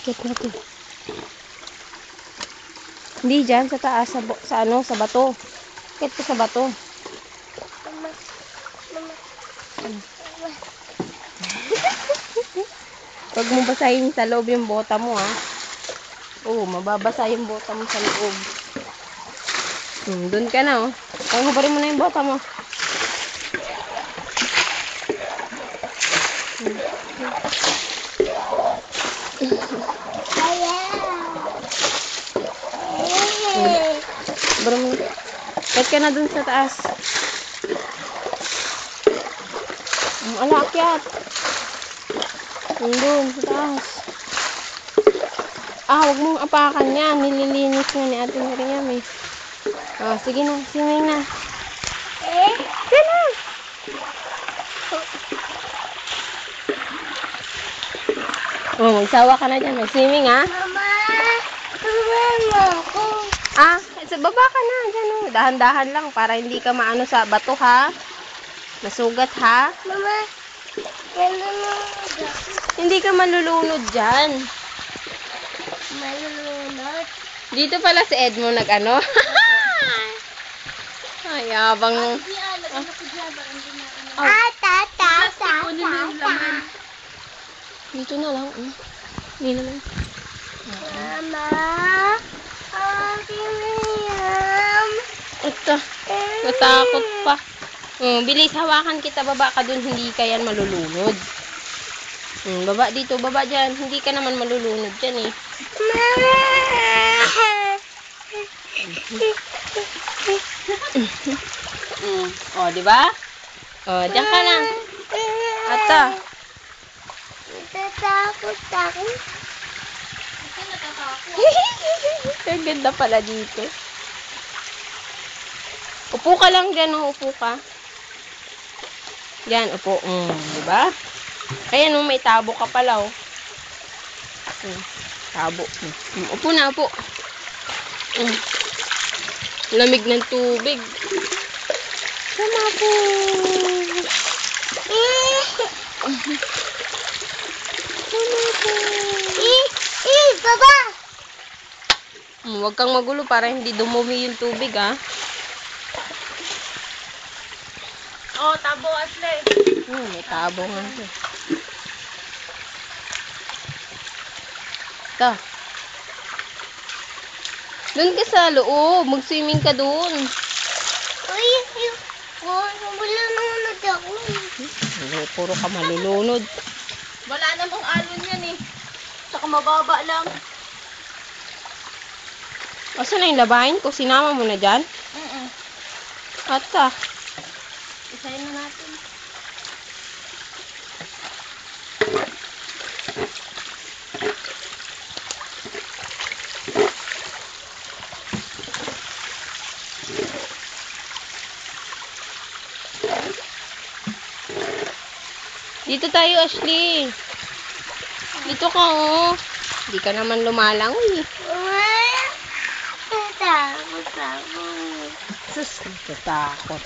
Kit natin. Hindi dyan, sa taas, sa bato. Kit ko sa bato. Mama. Mama. Mama. Huwag mo basahin sa loob yung bota mo, ha. Oo, mababasa yung bota mo sa loob. Doon ka na, oh. Kaya hubarin mo na yung bota mo. Hubarin mo. Kahit ka na doon sa taas. Alakyat. Doon, sa taas. Huwag mong apakan yan. Nililinis nga ni Ate Miriam, eh. Sige na. Swimming na. Sige na. Magsawa ka na dyan. May swimming, ha? Mama. Mama ako. Sa baba ka na. Dyan, oh. Dahan-dahan lang para hindi ka maano sa bato, ha? Masugat, ha? Mama. Malulunod. Hindi ka malulunod dyan. Malulunod. Dito pala si Edmo nag-ano. Ay, abang. Dito na lang. Hindi naman. Mama. Ito. Natakot pa. Bilis, hawakan kita. Baba ka dun. Hindi ka yan malulunod. Baba dito. Baba dyan. Hindi ka naman malulunod dyan, eh. Diba? Dyan ka lang. Ata. Natatakot ako. Ang ganda pala dito. Upo ka lang dyan, upo ka. Yan, upo. Diba? Kaya may tabo ka pala, oh. Tabo. Upo na, upo. Lamig ng tubig. Sama po. Baba! Huwag kang magulo para hindi dumumi yung tubig, ha? Tabo, Ashley. May tabo nga. Ito. Doon ka sa loob. Mag-swimming ka doon. Uy, malulunod ako. Puro ka malulunod. Wala namang alon yan, eh. Saka mababa lang. Saan na yung labahin ko? Sinama mo na dyan? Ata. Isayin na natin. Dito tayo, Ashley. Dito ka, oh. Hindi ka naman lumalangoy. Takot ako. Sus, natatakot.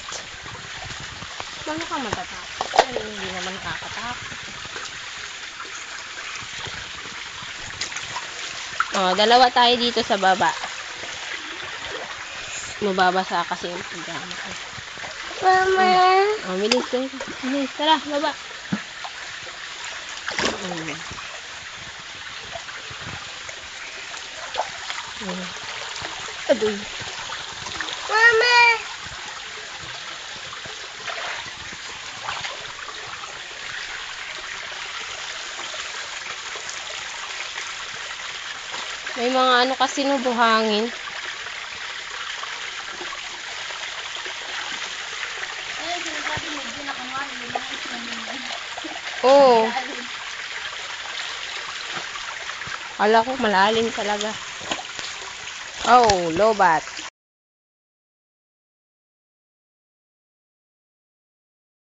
Paano ka matatakot? Hindi naman kakatakot. Dalawa tayo dito sa baba. Mababasa kasi yung pijama ko. Mama. Bilis tayo. Bilis, tara, baba. Aduh. Mama. May mga ano kasi no, buhangin. Oo. Kala ko malalim talaga. Oh, lobat.